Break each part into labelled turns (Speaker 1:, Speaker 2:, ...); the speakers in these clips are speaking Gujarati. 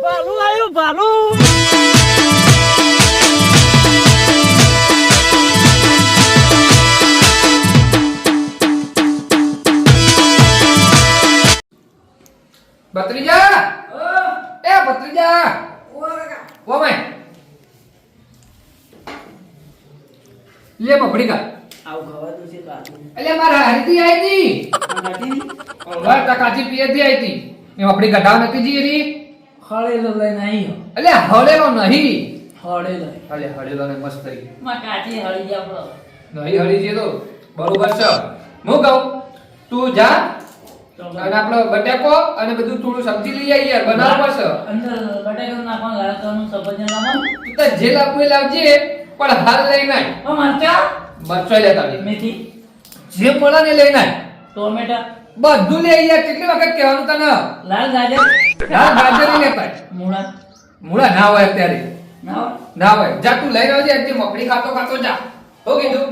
Speaker 1: ભાલું આવ્યું ભાલું.
Speaker 2: ભત્રીજા એ ભત્રીજા ઓ ભાઈ લે મફડી કા
Speaker 1: આવું ખવાતું છે કાતું.
Speaker 2: એટલે મારા હરતી આવી હતી ઓવા ટકાજી પીએથી આવી હતી એ મફડી કઢાવ નથી જી રી
Speaker 1: હળેલો લઈને આવી.
Speaker 2: એટલે હળેલો નહીં
Speaker 1: હળેલો.
Speaker 2: અલે હળેલો ને મસ્ત થઈ
Speaker 1: માં કાચી હળી જા આપણો.
Speaker 2: નહીં હળી જે તો બરોબર છે હું કહું તું જા અને આપણો બટાકો અને બધું થોડું સબ્જી લઈ આવી યાર બનાવવા પડશે
Speaker 1: અંદર બટાકા નાખવાનું લાવવાનું સબજન લાવવાનું.
Speaker 2: તું તો જે લાવવું એ લાવજે પણ હાલ લઈને આય
Speaker 1: ઓ મરચા
Speaker 2: મરચાં લેતા આવજે
Speaker 1: મેથી
Speaker 2: જે મળે ને લઈને આય
Speaker 1: ટોમેટા
Speaker 2: બધું લઈ આવી યાર કેટલી વખત કહેવાનું તને
Speaker 1: લાલ ગાજર
Speaker 2: ના ગાજર નહીં લેતા આય.
Speaker 1: મૂળા
Speaker 2: મૂળા ના હોય અત્યારે
Speaker 1: ના હોય?
Speaker 2: ના હોય જા તું લઈને આવજે આજે મફળી ખાતો ખાતો જા હો કીધું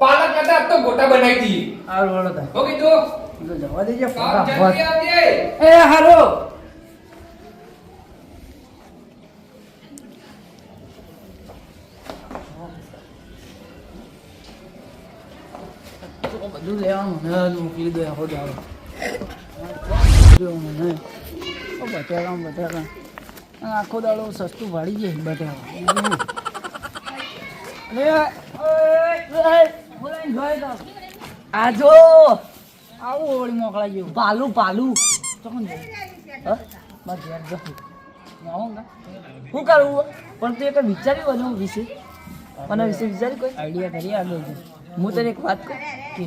Speaker 2: પાલક કરતા તો ગોટા બનાવી દઈએ
Speaker 1: આ રોડો તા
Speaker 2: હો કીધું
Speaker 1: તો જવા દેજે
Speaker 2: કામ જલ્દી
Speaker 1: ફટાફટ.
Speaker 2: આવજે
Speaker 1: એ હારો બધું લેવાનું ને મૂકી દે આખો દાડો. બટાકા આખો દાડો સસ્તું ભાડી જાય બટાકા. આ જો આવું વળી મોકલાઈ ગયું પાલું પાલું શું કરવું પણ તું એક વિચાર્યું એના વિશે મને વિશે વિચાર્યું કોઈ આઈડિયા કરી આગળ હું તને એક વાત કહું કે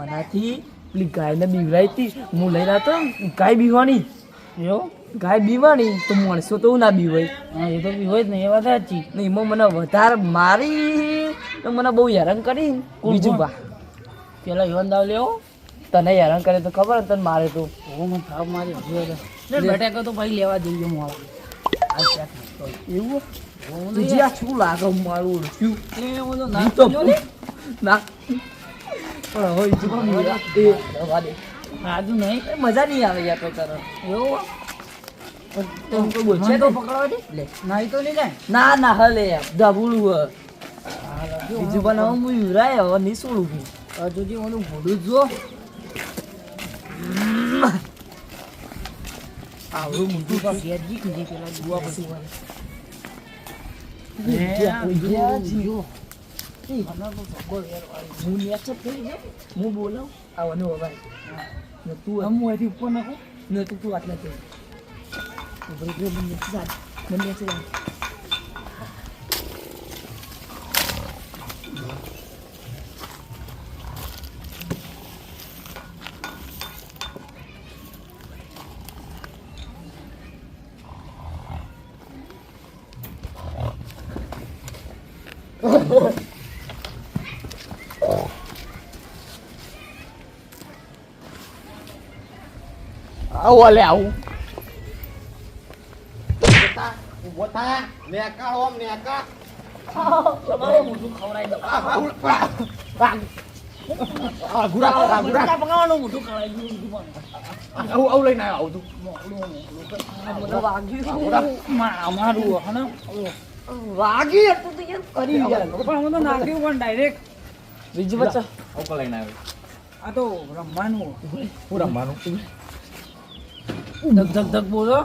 Speaker 1: આનાથી પેલી ગાયને બીવરાઈ હતી હું લઈ રહ્યો હતો ગાય બીવાની એવું ગાય બીવાની તો માણસો તો ના બીવાય હા એ તો બીવાય જ નહીં એ વાત સાચી નહીં એમાં મને વધારે મારી તો મને બહુ હેરાન કરી બીજું બા પેલા યોન દાવ લેવો તને હેરાન કરે તો ખબર તને મારે તો મને થાપ મારી બટાકા તો ભાઈ લેવા જઈએ મોડા એવું તુજી આ શું લાગે મારું ના તો ના પણ હોય આજુ નહીં મજા નહીં આવે યાર કોઈ તરફ એવું છે તો પકડવા દે લે નાઈ તો નહીં જાય ના ના હલે ધાબુડું બીજું બનાવું હું યુરાય હવે નહીં છોડું હજુ જે ઓલું ભોડું જો આવડું મોટું ઘેરજી કીધી પેલા જોવા પછી હું બોલાવ આવવાનું હવે તું હું અહીંથી ઉપર નાખું ને તું આટલા થઈ આવું અલે આવું
Speaker 3: ઉભો થા નેકા ઓમ નેકા
Speaker 1: તમારું મોઢું ખવડાવી દો
Speaker 3: ગુડા
Speaker 1: પકડવાનું મોઢું ખવડાવી દઉં
Speaker 3: આવું લઈને આવ્યો આવું તું
Speaker 1: અમારું હને
Speaker 3: વાગી હતું તો યાર કરી યાર
Speaker 1: પણ હું તો નાખ્યું પણ ડાયરેક્ટ બીજું બચ્ચા
Speaker 3: આવું લઈને આવ્યો
Speaker 1: આ તો રમવાનું
Speaker 3: હું રમવાનું
Speaker 1: ધક ધક ધક બોલો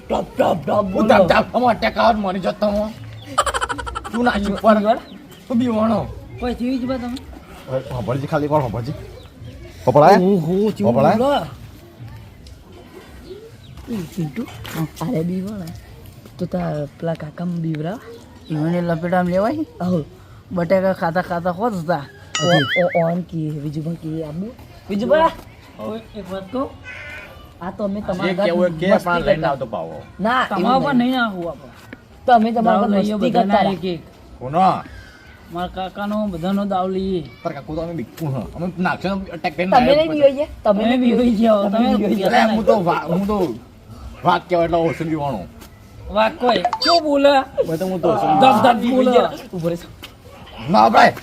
Speaker 1: ટપ ટપ ટપ
Speaker 3: હું તાપ તાપ અમાર ટેકાવત મરી જતો હું તું ના ઉપર તું બીવાણો
Speaker 1: કોઈ જીવી જ બા તમે
Speaker 3: હંભળજી ખાલી કોણ હંભળજી પપડાય
Speaker 1: ઓહો
Speaker 3: પપડાય
Speaker 1: પિન્ટુ અરે બીવાણા તો તાર પેલા કાકા બીવરા એને લપેટામાં લેવાય આહો બટાકા ખાતા ખાતા હોત હતા ઓન કી બીજું કી આબુ બીજું બા એક વાત કહું આ તો અમે તમારા
Speaker 3: કેવું કે પણ લઈને આવતો પાવો
Speaker 1: ના તમારા પર નહીં નાખવું આપણે તો અમે તમારા પર મસ્તી કરતા એક
Speaker 3: કોનો
Speaker 1: મારા કાકાનો બધાનો દાવ લઈએ
Speaker 3: પર કાકુ તો અમે બીકું હ અમે નાખશે અટેક કરીને
Speaker 1: તમે નહીં બીવાઈ તમે બીવાઈ જાઓ તમે
Speaker 3: હું તો વાત કેવા એટલે ઓછું બીવાણો
Speaker 1: વાહ કોઈ શું બોલે
Speaker 3: તો હું તો
Speaker 1: ધક ધક બોલે ઉભરે
Speaker 3: ના ભાઈ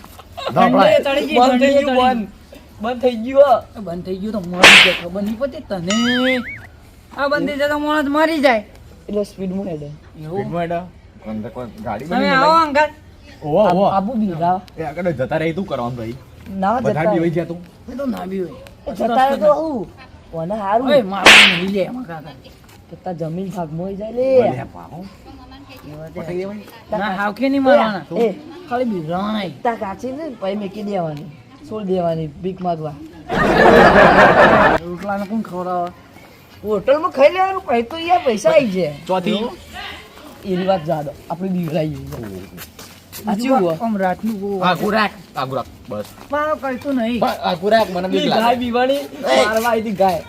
Speaker 3: ના ભાઈ
Speaker 1: બંધ થઈ ગયું બંધ થઈ ગયું તો મારી જે ખબર નહીં પડતી તને
Speaker 4: આ બંધી જતો માણસ મરી જાય.
Speaker 1: એટલે સ્પીડમાં હેડે
Speaker 3: ગાડી
Speaker 4: તમે આવો અંકલ.
Speaker 3: ઓહો ઓહો
Speaker 1: આબુ બીરા
Speaker 3: એ આગળ જતા રહી તું કરવાનું ભાઈ
Speaker 1: ના
Speaker 3: બધા
Speaker 1: જતા
Speaker 3: બીવાઈ ગયા તું
Speaker 4: એ તો ના બી હોય.
Speaker 1: જતા રહે તો આવું કોને હારું
Speaker 4: ઓય મારું નહીં લે એમાં કાકા.
Speaker 1: કેટલા જમીન ભાગમાં જાય લે
Speaker 3: અરે પાહો. પટાઈ દેવાય.
Speaker 4: ના હાવકે નહીં મારવાના.
Speaker 1: એ
Speaker 4: ખાલી બીવરાવાના.
Speaker 1: તા કાચી ને પછી મેકી દેવાની છોડ દેવાની ભીખ માંગવા
Speaker 4: રોટલાને કોણ ખવડાવે?
Speaker 1: હોટલમાં ખાઈ લેવાનું પછી તો યાર પૈસા આવી જાય
Speaker 3: ચોથી
Speaker 1: એની વાત જાડો આપણે બીવરાઈ જઈએ સાચું હોય
Speaker 4: આમ રાતનું બહુ
Speaker 3: આગુ રાખ બસ
Speaker 4: મારો કરતું નહીં.
Speaker 3: બસ, આગુ રાખ મને બીક
Speaker 1: ગાય
Speaker 3: લાગે
Speaker 1: બીવાણી મારવા આવી હતી ગાય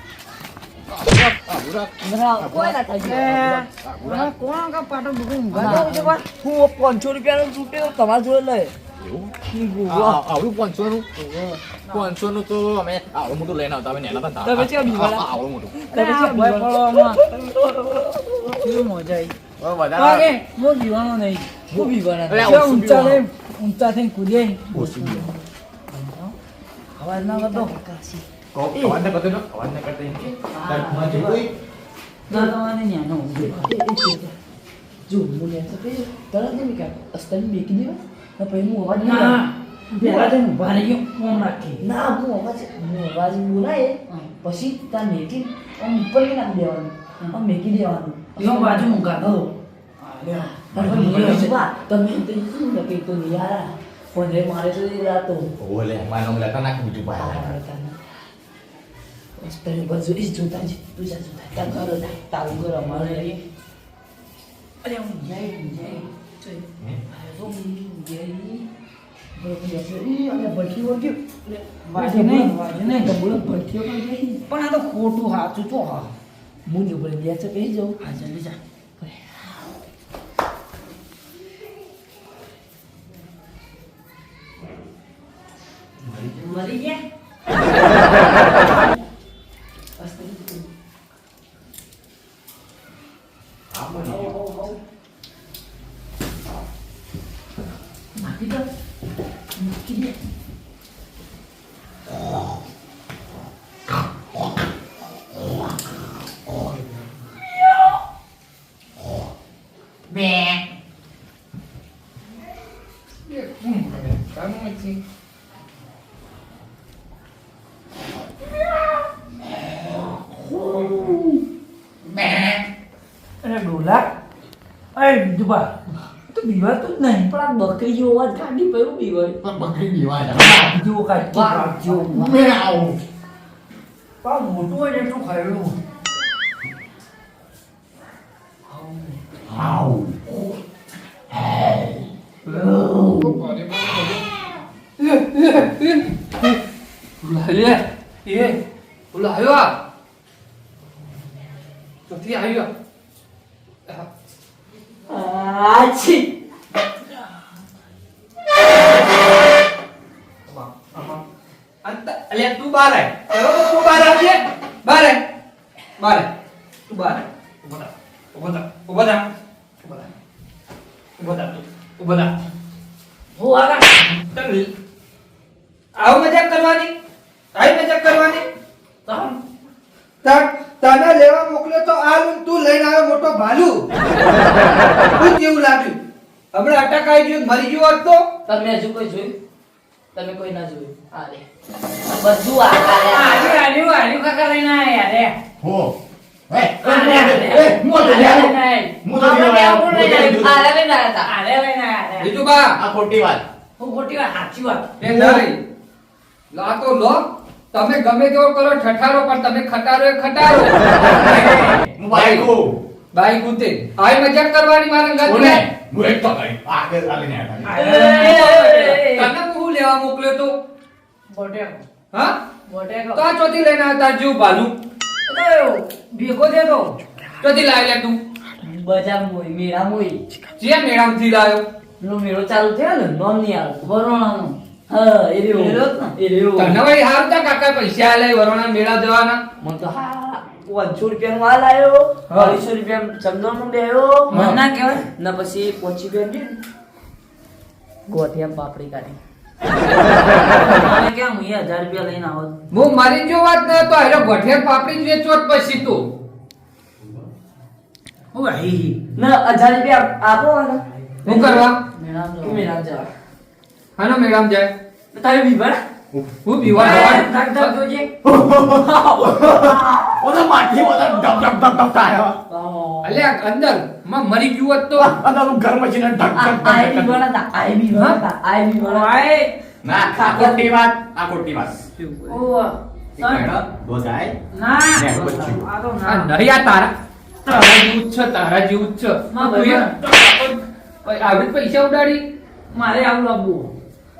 Speaker 3: આગુ રાખ
Speaker 1: ના, કોઈ ના થાય
Speaker 4: મને કોણ કા પાટો બુકું ઊંઘા જાવ છે બા?
Speaker 1: હું 500 રૂપિયાનો તૂટ્યો તમારા જોડે લે
Speaker 3: આવડું 500 નું 500 નું તો અમે આવડું મોટું લઈને આવતા અમે નેના હતા
Speaker 1: તમે ક્યાં બીવાડા?
Speaker 3: આવડું મોટું
Speaker 4: અરે આ ભય પડવામાં કેવી મજા આવી.
Speaker 3: વધારે
Speaker 4: વાગે હું બીવાનો નહીં.
Speaker 1: હું બીવાના
Speaker 3: અરે,
Speaker 4: છે
Speaker 3: ઓછું
Speaker 4: ઊંચા
Speaker 3: બીવાનો.
Speaker 4: લઈને ઊંચા થઈને કૂદે.
Speaker 3: ઓછું બીવાનું.
Speaker 4: અવાજ ના કરતો.
Speaker 3: અવાજ ના કરતો ને? અવાજ ના કરતો એમ કે? તાર માં જેવું હોય?
Speaker 4: ના તમારે ન્યાનો ઊંઘે.
Speaker 1: જો હું લે તો કહી તરત નહીં કાઢ અસ્તન મેકી દેવા ને પછી હું અવાજ
Speaker 4: ના
Speaker 1: નહીં
Speaker 4: પેલા તો ઊભા રહી ગયો ફોન રાખી.
Speaker 1: ના હું અવાજ બોલાય પછી ત્યાં મેકી આમ ઉપર કે નાખી દેવાનું આમ મેકી દેવાનું
Speaker 4: એનો બાજુ ઊંઘા.
Speaker 1: હો તમે તો શું લખી તો નહીં યાર ફોન રે મારે તો એ રાતો
Speaker 3: ઓલે માનો લેતા નાખી બીજું બહાર
Speaker 1: અસ્તન બાજુ ઈ જોતા જ તું જા જોતા તાર કરો તારું ઘર અમારે રહી અરે હું જાય ચોય
Speaker 4: વાજી નહીં, વાજી નહીં.
Speaker 1: ભઠ્ઠીઓ પણ ગઈ
Speaker 4: પણ આ તો ખોટું સાચું ચો હા.
Speaker 1: હું જો પડે લે છે કહી જાઉં
Speaker 4: હા જલ્દી જા. મરી ગયા.
Speaker 1: નાખી દો નાખી દે
Speaker 4: અરે ડોલા. અરે દુબા તો બીવા તો જ નહીં.
Speaker 1: પણ આ બકરી જેવો અવાજ કાઢી પડ્યું બીવાય
Speaker 3: પણ બકરી બીવાય
Speaker 4: જેવો કાંઈ
Speaker 1: વાહ,
Speaker 4: જેવો.
Speaker 3: મેં આવું
Speaker 4: પણ મોટું હોય ને એટલું ખાયલું.
Speaker 3: આવું
Speaker 2: ઓલા આવ્યો આ ચોથી આવ્યો
Speaker 1: આછી
Speaker 2: અલ્યા તું બહાર આય બરોબર તું બહાર આવજે બહાર આય બહાર આય તું બહાર આય ઉભો થા ઉભો થા ઉભો થા ઉભો થા ઉભો થા
Speaker 1: હું આગળ
Speaker 2: ચાલ આવ મજાક કરવાની આઈ મજાક કરવાની તને લેવા મોકલ્યો તો આ લૂન તું લઈને આવ્યો મોટો ભાલુ તું કેવું લાગ્યું હમણાં અટક આવી ગયો મરી ગયો હોત તો
Speaker 1: તમે હજુ કોઈ જોયું તમે કોઈ ના જોયું આ રે બધું આ કાલે
Speaker 4: આલ્યું કાકા લઈને આયા રે.
Speaker 3: હો
Speaker 4: મોટો
Speaker 2: બીજું બા
Speaker 3: આ ખોટી વાત
Speaker 4: ખોટી વાત સાચી વાત.
Speaker 2: એ નહીં લા તો લો તમે ગમે તેવો કરો ઠઠારો પણ તમે ખટારો એ ખટારો
Speaker 3: હું બાઈકો
Speaker 2: બાઈ ગુતે આઈ મજાક કરવાની મારા ગત
Speaker 3: કોને
Speaker 2: લે
Speaker 3: હું એક તો કઈ આગળ આવીને આવ્યા
Speaker 2: તને હું લેવા મોકલ્યો તો
Speaker 4: બોટેકો
Speaker 2: હા
Speaker 4: બોટેકો
Speaker 2: તો આ ચોથી લઈને આવતા જીવ ભાલુ
Speaker 4: ભેગો દે તો
Speaker 2: ચોથી લાવી લે તું
Speaker 1: બજાર મોય મેળા મોય
Speaker 2: જે મેળામ થી લાવ્યો
Speaker 1: નો મેળો ચાલુ થયો ને નોમ નહીં આવે
Speaker 4: વરોણાનો
Speaker 1: હા એ રહ્યો
Speaker 4: મેળો જ ને?
Speaker 1: એ રહ્યો
Speaker 2: તને વળી હારું તા કાકા પૈસા આલે વરોણા મેળા જવાના
Speaker 1: મને તો હા 500 રૂપિયાનો માલ આવ્યો 250 રૂપિયા ચમદોનો બેહ્યો
Speaker 4: મન ના કહેવાય.
Speaker 1: ને પછી 25 રૂપિયા ગોઠિયા પાપડી કાઢી
Speaker 4: મને કેમ હું 1000 રૂપિયા લઈને આવો.
Speaker 2: હું મારી જો વાત ન તો હેરો ગઠિયા પાપડી જ વેચોત પછી તું હું ભાઈ
Speaker 1: ના 1000 રૂપિયા આપો મને
Speaker 2: શું કરવા
Speaker 1: મેળામ જવા
Speaker 2: હાનો મેડમ જાય
Speaker 1: તારે બીવર
Speaker 2: હું બીવા
Speaker 1: ધાક ધાક જોજે
Speaker 3: ઓલા માટી ઓલા ડબ ડબ ડબ ડબ થાય
Speaker 2: અલ્યા અંદર માં મરી ગયું હોત તો
Speaker 3: અંદર ઘર માં જઈને ઢક ઢક
Speaker 1: આઈ બીવર હતા આઈ બીવર
Speaker 3: ના આ ખોટી વાત
Speaker 1: ઓ
Speaker 3: બોધાય
Speaker 1: ના
Speaker 3: ને બચ્ચું
Speaker 1: આ તો
Speaker 2: આ
Speaker 1: ના
Speaker 2: નહીં આ તારા જેવું જ છે તારા જેવું જ છે
Speaker 1: માં
Speaker 2: તું
Speaker 1: ભાઈ.
Speaker 2: આવી પૈસા ઉડાડી
Speaker 1: મારે આવું લાવવું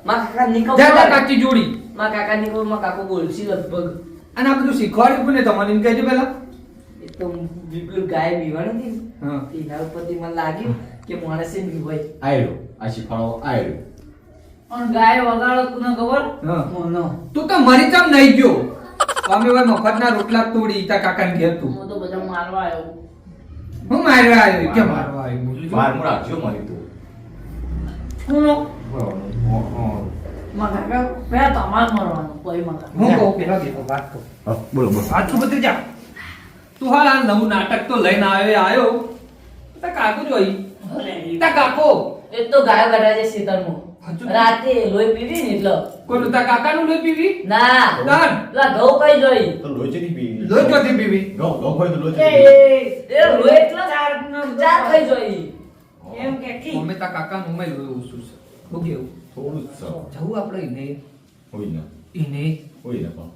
Speaker 1: માં કાકા નીકળ
Speaker 2: જા જા કાચી જોડી
Speaker 1: માં કાકા નીકળ માં કાકો બોલશી લગભગ
Speaker 2: અને આ બધું શીખવાડ્યું કોને તમારે એમ કહેજો પેલા
Speaker 1: એ તો બિલકુલ ગાય બીવર નથી
Speaker 2: હા
Speaker 1: એના ઉપરથી મને લાગ્યું કે માણસે બીવાય
Speaker 3: આયરો આ શીખવાડો આયરો
Speaker 1: પણ ગાય વગાડો કોને ખબર
Speaker 2: હા.
Speaker 1: મોનો
Speaker 2: તું તો મરી ચમ નહીં ગયો અમે ભાઈ મફતના રોટલા તોડી તા કાકાને ઘેર તું
Speaker 1: હું તો બધા મારવા આવ્યો
Speaker 2: હું મારવા આવ્યો કે મારવા આવ્યો બોલું છું.
Speaker 3: માર રાખજો મારી તું
Speaker 1: કોનો માં કાકા પેલા તમાર મારવાનું કોઈ માં કાકા
Speaker 2: હું કહું પેલા દેખો વાત કહું
Speaker 3: બોલો બોલો
Speaker 2: આટલું બધું જા તું હાલ આ નવું નાટક તો લઈને આવ્યો તા કાકો જોઈ તા કાકો
Speaker 1: એ તો ગાય ગડા છે સીતરમાં
Speaker 2: હજુ?
Speaker 1: રાતે લોહી પીવી ને એટલે
Speaker 2: કોનું તા કાકાનું લોહી પીવી
Speaker 1: ના
Speaker 2: દાન
Speaker 1: પેલા ઘઉં કઈ જોઈ
Speaker 3: તો લોચી ની પી
Speaker 2: લોહી જોતી પીવી
Speaker 3: ગો ગો હોય તો
Speaker 1: એ
Speaker 3: લોચી
Speaker 1: એ લોહી એટલા ચાર કઈ જોઈ એમ કે કી
Speaker 2: અમે તા કાકાનું મેં લોહી ઓછું છે હું કેવું
Speaker 3: થોડું જ
Speaker 2: જવું આપણે એને
Speaker 3: હોય ને
Speaker 2: એને
Speaker 3: હોય ને પણ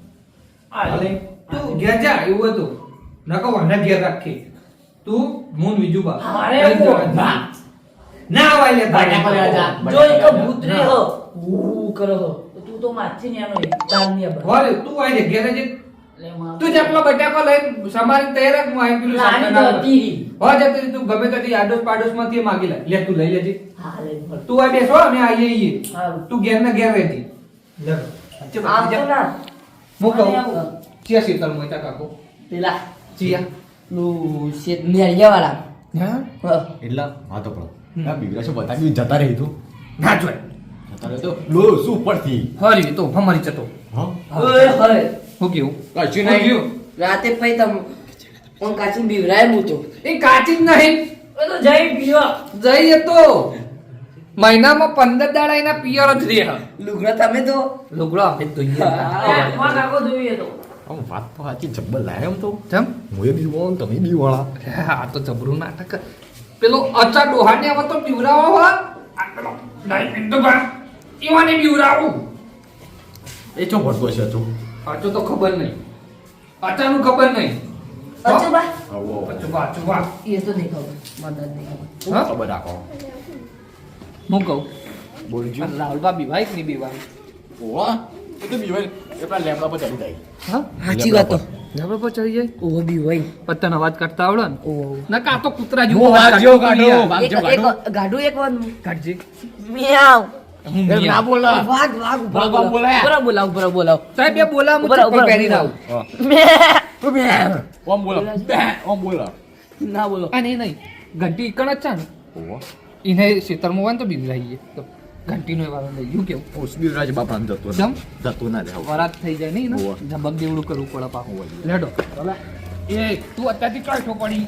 Speaker 2: હાલે તું ઘેર જા એવું હતું નકો વાના ઘેર રાખી તું મૂન બીજું બા
Speaker 1: મારે
Speaker 2: કઈ
Speaker 1: એવું
Speaker 2: જવાનું
Speaker 1: ના.
Speaker 2: ના વાય લે
Speaker 3: બટાકા લેવા જા.
Speaker 1: જો એક ભૂતરે હો ઊ કરો હો તો તું તો માથી ને આનો તાર ની આબર
Speaker 2: હોરે તું આઈ લે ઘેર જે
Speaker 1: લે માં
Speaker 2: તું જેટલો બટાકો લઈને સમારી તૈયાર રાખ હું આઈ પેલું
Speaker 1: નાની
Speaker 2: સામાન
Speaker 1: તો
Speaker 2: આવે.
Speaker 1: હતી
Speaker 2: હો જતી તું ગમે ત્યાંથી આડોશ પાડોશ માંથી માગી લે તું લઈ લેજે
Speaker 1: હા લે ભલ
Speaker 2: તું આ બેસો અને આઈએ ઈએ
Speaker 1: હારું
Speaker 2: તું ઘેર ને ઘેર રહેતી લે
Speaker 1: આમ તો ના
Speaker 2: હું કહું
Speaker 1: મને આવું.
Speaker 2: ચિયા શીતળ મોઈતા કાકો
Speaker 1: પેલા
Speaker 2: ચિયા
Speaker 1: નું શેત નેરિયા વાળા
Speaker 2: હા
Speaker 1: હા
Speaker 3: એટલા હા તો પણ આ બીગરા છે બતા બી જતા રહી તું
Speaker 2: ના જોય
Speaker 3: જતા રહે તો લો શું પડતી
Speaker 2: હરી તો હમારી ચતો
Speaker 3: હા
Speaker 1: ઓય હરે
Speaker 2: હું કેવું
Speaker 3: કશું
Speaker 2: હું
Speaker 3: નહીં
Speaker 2: કેવું
Speaker 1: રાતે પઈ તમ પણ કાચી બીવરાય હું તો
Speaker 2: એ કાચી જ નહીં
Speaker 1: એ તો જઈ પીવા
Speaker 2: જઈએ તો મહિનામાં 15 દાડા એના પિયર જ રહે
Speaker 1: લુગડા તમે તો
Speaker 2: લુગડો આપે તો
Speaker 1: માં કાકો જોઈએ તો
Speaker 3: આમ વાત તો સાચી જબ્બર લાગે એમ તો
Speaker 2: જમ
Speaker 3: મોએ બી વળો ને તમે બી વળા
Speaker 2: આ તો જબરું નાટક પેલો અચા ડોહાને આવો તો પીવરાવો હો આ પેલો નહીં પીતો બા ઈવાને પીવરાવું
Speaker 3: એ ચો ભરતો છે તું
Speaker 2: અચો તો ખબર નહીં અચાનું ખબર નહીં
Speaker 1: અચ્છા બા
Speaker 3: આવો
Speaker 2: અચો બા
Speaker 1: એ તો નહીં ખબર મદદ નહીં ખબર
Speaker 2: હા
Speaker 3: ખબર રાખો
Speaker 2: હું કહું
Speaker 3: બોલજો
Speaker 2: રાહુલબા બીવાય કે નહીં બીવાય
Speaker 3: ઓવા એ તો બીવાય એ પેલા લેમડા પર ચડી જાય
Speaker 2: હા
Speaker 1: સાચી વાત તો
Speaker 2: જબરો પર ચડી જાય
Speaker 1: ઓ બી હોય
Speaker 2: પત્તન અવાજ કરતા આવડે ને
Speaker 1: ઓ
Speaker 2: ના કા તો કૂતરા જેવો
Speaker 3: હું
Speaker 2: અવાજ
Speaker 3: વાગજો
Speaker 2: કાઢતો
Speaker 3: કાઢો.
Speaker 2: યાર.
Speaker 3: વાગજો,
Speaker 1: એક
Speaker 3: ગાડું.
Speaker 1: ગાડું એક વાર
Speaker 2: કાઢજે
Speaker 1: મિયાવ
Speaker 2: હું
Speaker 3: એ ના
Speaker 2: મિયા.
Speaker 3: બોલા
Speaker 1: વાગ વાગ
Speaker 3: વાગ, વાગ બોલાય.
Speaker 1: બોલાવ બોલાવ
Speaker 2: સાહેબ બે બોલા હું
Speaker 1: ઉભા રહો,
Speaker 2: ચપ્પલ
Speaker 1: ઉભા રહો,
Speaker 2: પહેરી
Speaker 1: ઉભા
Speaker 2: દઉં
Speaker 1: રહો.
Speaker 3: ઓમ બોલો ઓમ બોલો
Speaker 1: ના બોલો
Speaker 2: આ નહીં નહીં ઘંટી ઈકણ જ છે ને
Speaker 3: ઓવા
Speaker 2: એને ખેતરમાં હોય ને તો બીવરાઈએ તો ઘંટીનો એ વારો લઈ ગયું કેવું
Speaker 3: ઓસબી રાજ બાપા જતો
Speaker 2: જમ?
Speaker 3: જતો ના રહે
Speaker 2: વરાત થઈ જાય નહીં ને
Speaker 3: હોવે.
Speaker 2: ઝબક દેવડું કરવું પડે પાછું
Speaker 3: હોવે.
Speaker 2: લેડો એ તું અત્યારથી ચોઈઠો પડી